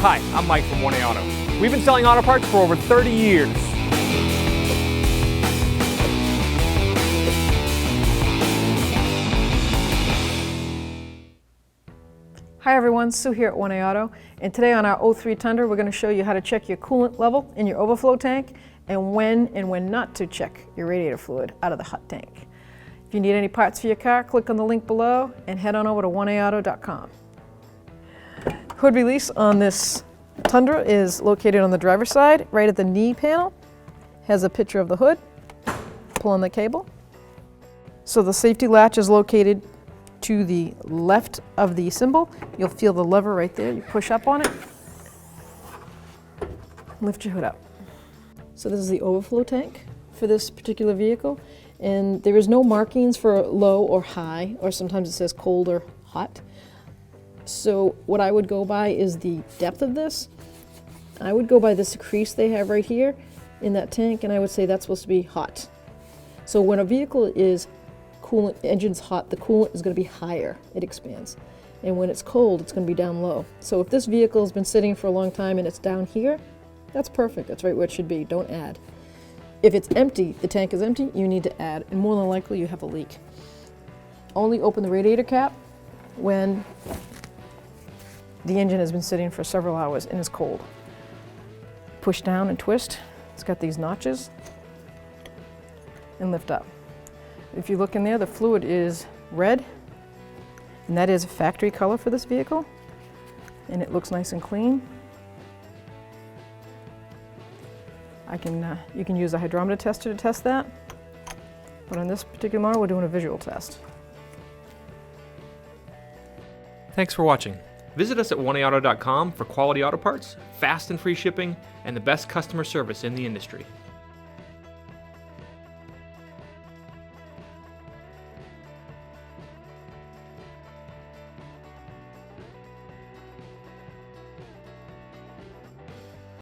Hi, I'm Mike from 1A Auto. We've been selling auto parts for over 30 years. Hi everyone, Sue here at 1A Auto, and today on our 03 Tundra we're going to show you how to check your coolant level in your overflow tank and when not to check your radiator fluid out of the hot tank. If you need any parts for your car, click on the link below and head on over to 1AAuto.com. Hood release on this Tundra is located on the driver's side, right at the knee panel. Has a picture of the hood. Pull on the cable. So the safety latch is located to the left of the symbol. You'll feel the lever right there. You push up on it, lift your hood up. So this is the overflow tank for this particular vehicle, and there is no markings for low or high, or sometimes it says cold or hot. So what I would go by is the depth of this. I would go by this crease they have right here in that tank, and I would say that's supposed to be hot. So when a vehicle is coolant, engine's hot, the coolant is going to be higher, it expands. And when it's cold, it's going to be down low. So if this vehicle has been sitting for a long time and it's down here, that's perfect. That's right where it should be. Don't add. If it's empty, the tank is empty, you need to add, and more than likely you have a leak. Only open the radiator cap when the engine has been sitting for several hours and is cold. Push down and twist. It's got these notches, and lift up. If you look in there, the fluid is red, and that is a factory color for this vehicle, and it looks nice and clean. You can use a hydrometer tester to test that, but on this particular model, we're doing a visual test. Thanks for watching. Visit us at 1AAuto.com for quality auto parts, fast and free shipping, and the best customer service in the industry.